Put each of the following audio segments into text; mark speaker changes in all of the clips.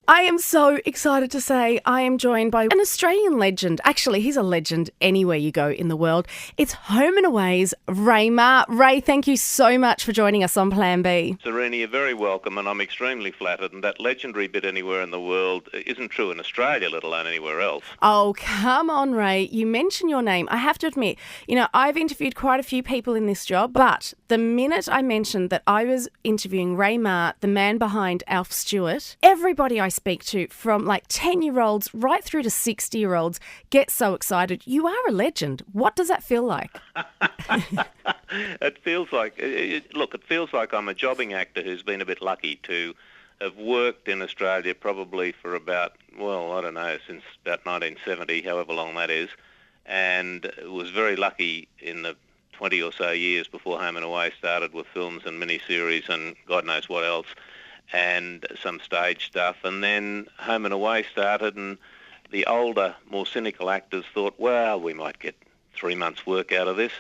Speaker 1: I am so excited to say I am joined by an Australian legend. Actually, he's a legend anywhere you go in the world. It's Home and Away's Ray Maher. Ray, thank you so much for joining us on Plan B.
Speaker 2: Sarina, you're very welcome, and I'm extremely flattered. And that legendary bit anywhere in the world isn't true in Australia, let alone anywhere else.
Speaker 1: Oh, come on, Ray. You mention your name. I have to admit, I've interviewed quite a few people in this job, but the minute I mentioned that I was interviewing Ray Maher, the man behind Alf Stewart, everybody I speak to, from like 10-year-olds right through to 60-year-olds, get so excited. You are a legend. What does that feel like?
Speaker 2: It feels like, it feels like I'm a jobbing actor who's been a bit lucky to have worked in Australia probably for about, since about 1970, however long that is, and was very lucky in the 20 or so years before Home and Away started with films and miniseries and God knows what else, and some stage stuff. And then Home and Away started, and the older, more cynical actors thought, well, we might get 3 months' work out of this.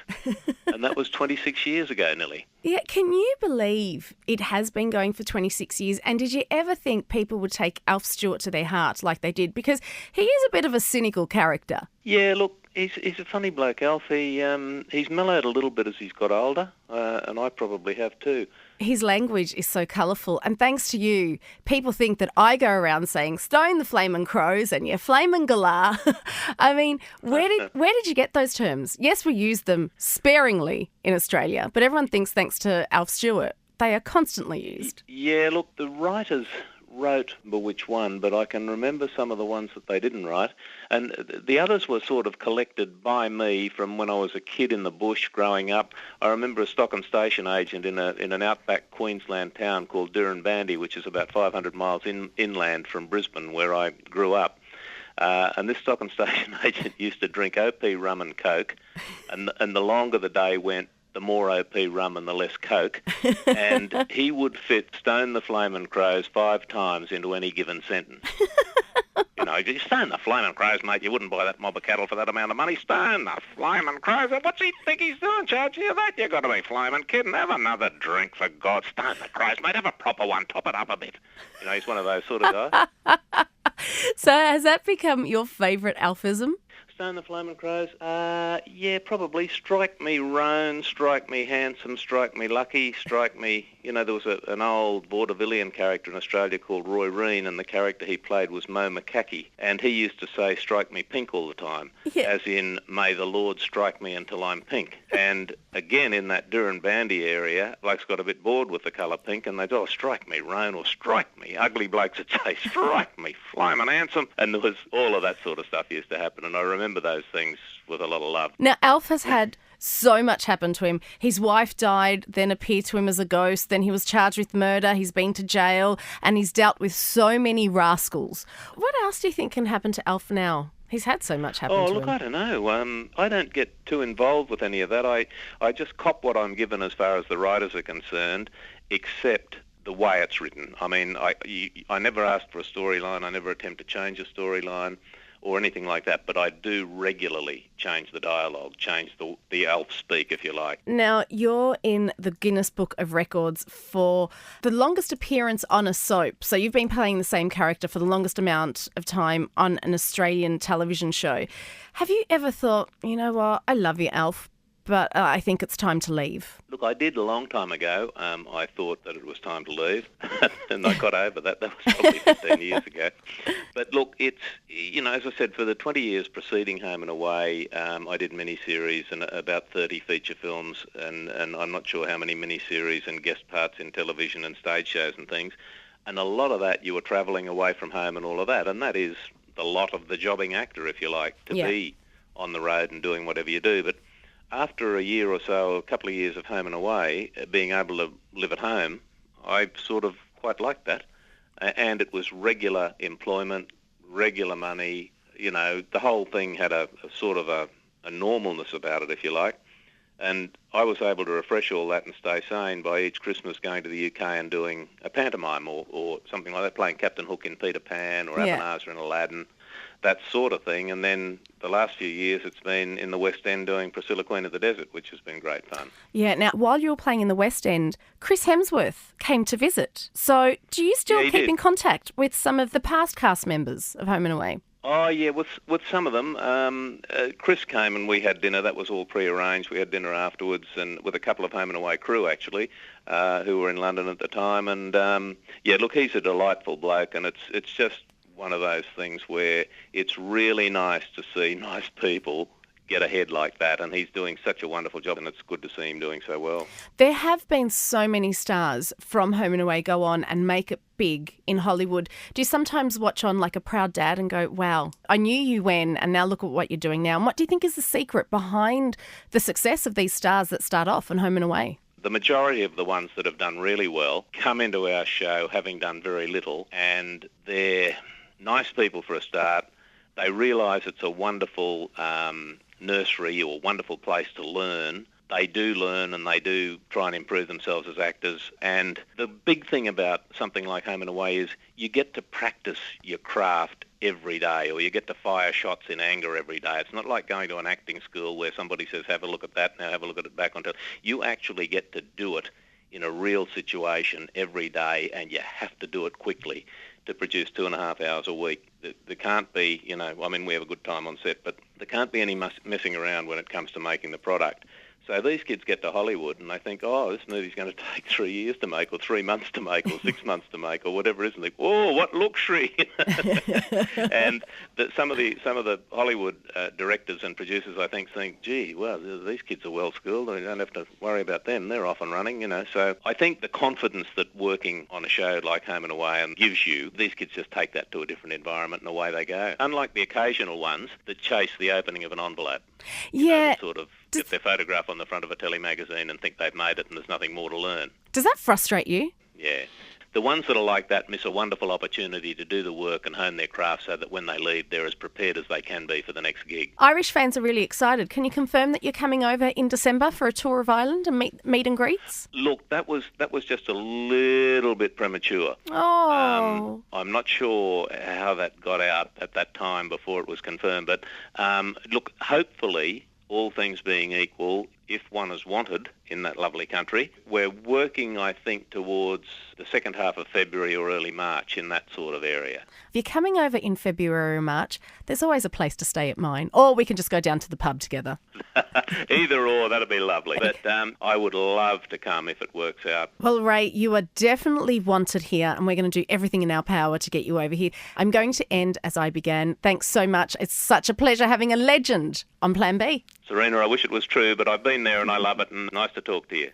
Speaker 2: And that was 26 years ago, nearly.
Speaker 1: Yeah, can you believe it has been going for 26 years? And did you ever think people would take Alf Stewart to their heart like they did? Because he is a bit of a cynical character.
Speaker 2: Yeah, look, he's a funny bloke, Alf. He's mellowed a little bit as he's got older, and I probably have too.
Speaker 1: His language is so colourful, and thanks to you, people think that I go around saying "stone the Flamin' Crows" and "yeah, Flamin Gallah." I mean, where did you get those terms? Yes, we use them sparingly in Australia, but everyone thinks thanks to Alf Stewart, they are constantly used.
Speaker 2: Yeah, look, the writers wrote which one, but I can remember some of the ones that they didn't write. And the others were sort of collected by me from when I was a kid in the bush growing up. I remember a stock and station agent in an outback Queensland town called Dirranbandi, which is about 500 miles inland from Brisbane, where I grew up. And this stock and station agent used to drink OP rum and Coke, and the longer the day went, the more OP rum and the less Coke, and he would fit "stone the Flamin' Crows" 5 times into any given sentence. You stone the Flamin' Crows, mate, you wouldn't buy that mob of cattle for that amount of money. Stone the Flamin' Crows, what's he think he's doing, charge you that? You got to be flaming kidding, have another drink for God. Stone the Crows, mate, have a proper one, top it up a bit. He's one of those sort of guys.
Speaker 1: So has that become your favourite Alfism?
Speaker 2: Stone the Flamin' Crows? Yeah, probably. Strike me roan, strike me handsome, strike me lucky, strike me... there was an old vaudevillian character in Australia called Roy Reen, and the character he played was Mo McCackey, and he used to say, strike me pink all the time, as in, may the Lord strike me until I'm pink. And again, in that Dirranbandi area, blokes got a bit bored with the colour pink, and they'd, strike me roan, or strike me. Ugly blokes would say, strike me flamin' handsome. And there was all of that sort of stuff used to happen, and I remember those things with a lot of love.
Speaker 1: Now, Alf has had so much happen to him. His wife died, then appeared to him as a ghost, then he was charged with murder, he's been to jail, and he's dealt with so many rascals. What else do you think can happen to Alf now? He's had so much happen to him.
Speaker 2: Oh, look, I don't know. I don't get too involved with any of that. I just cop what I'm given as far as the writers are concerned, except the way it's written. I mean, I never asked for a storyline. I never attempt to change a storyline or anything like that, but I do regularly change the dialogue, change the Alf speak, if you like.
Speaker 1: Now, you're in the Guinness Book of Records for the longest appearance on a soap. So you've been playing the same character for the longest amount of time on an Australian television show. Have you ever thought, you know what, I love you, Alf, but I think it's time to leave?
Speaker 2: Look, I did a long time ago. I thought that it was time to leave, and I got over that. That was probably 15 years ago. But look, it's, as I said, for the 20 years preceding Home and Away, I did miniseries and about 30 feature films, and I'm not sure how many miniseries and guest parts in television and stage shows and things. And a lot of that, you were travelling away from home and all of that, and that is the lot of the jobbing actor, if you like, to be on the road and doing whatever you do. But after a year or so, a couple of years of Home and Away, being able to live at home, I sort of quite liked that. And it was regular employment, regular money. The whole thing had a sort of a normalness about it, if you like. And I was able to refresh all that and stay sane by each Christmas going to the UK and doing a pantomime or something like that, playing Captain Hook in Peter Pan or Ebenezer in Aladdin. that sort of thing. And then the last few years it's been in the West End doing Priscilla Queen of the Desert, which has been great fun.
Speaker 1: Yeah, now, while you were playing in the West End, Chris Hemsworth came to visit. So do you still keep in contact with some of the past cast members of Home and Away?
Speaker 2: Oh, yeah, with some of them. Chris came and we had dinner. That was all pre-arranged. We had dinner afterwards, and with a couple of Home and Away crew, actually, who were in London at the time. And, look, he's a delightful bloke, and it's just one of those things where it's really nice to see nice people get ahead like that, and he's doing such a wonderful job, and it's good to see him doing so well.
Speaker 1: There have been so many stars from Home and Away go on and make it big in Hollywood. Do you sometimes watch on like a proud dad and go, wow, I knew you when, and now look at what you're doing now? And what do you think is the secret behind the success of these stars that start off on Home and Away?
Speaker 2: The majority of the ones that have done really well come into our show having done very little, and they're nice people for a start. They realise it's a wonderful nursery or wonderful place to learn. They do learn and they do try and improve themselves as actors. And the big thing about something like Home and Away is you get to practice your craft every day, or you get to fire shots in anger every day. It's not like going to an acting school where somebody says, have a look at that, now have a look at it back on television. You actually get to do it in a real situation every day, and you have to do it quickly to produce 2.5 hours a week. There can't be, we have a good time on set, but there can't be any messing around when it comes to making the product. So these kids get to Hollywood and they think, oh, this movie's going to take 3 years to make, or 3 months to make, or 6 months to make, or whatever it is. And they, oh, what luxury! And some of the Hollywood directors and producers, I think, gee, well, these kids are well schooled. I don't have to worry about them. They're off and running, So I think the confidence that working on a show like Home and Away and gives you, these kids just take that to a different environment and away they go. Unlike the occasional ones that chase the opening of an envelope. Sort of get their photograph on the front of a telly magazine and think they've made it and there's nothing more to learn.
Speaker 1: Does that frustrate you?
Speaker 2: Yeah. The ones that are like that miss a wonderful opportunity to do the work and hone their craft so that when they leave, they're as prepared as they can be for the next gig.
Speaker 1: Irish fans are really excited. Can you confirm that you're coming over in December for a tour of Ireland and meet and greets?
Speaker 2: Look, that was just a little bit premature.
Speaker 1: Oh.
Speaker 2: I'm not sure how that got out at that time before it was confirmed. But look, hopefully, all things being equal, if one is wanted in that lovely country, we're working, I think, towards the second half of February or early March, in that sort of area.
Speaker 1: If you're coming over in February or March, there's always a place to stay at mine, or we can just go down to the pub together.
Speaker 2: Either or, that'd be lovely. But I would love to come if it works out.
Speaker 1: Well, Ray, you are definitely wanted here, and we're going to do everything in our power to get you over here. I'm going to end as I began. Thanks so much. It's such a pleasure having a legend on Plan B.
Speaker 2: Sarina, I wish it was true, but I've been there and I love it, and nice to talk to you.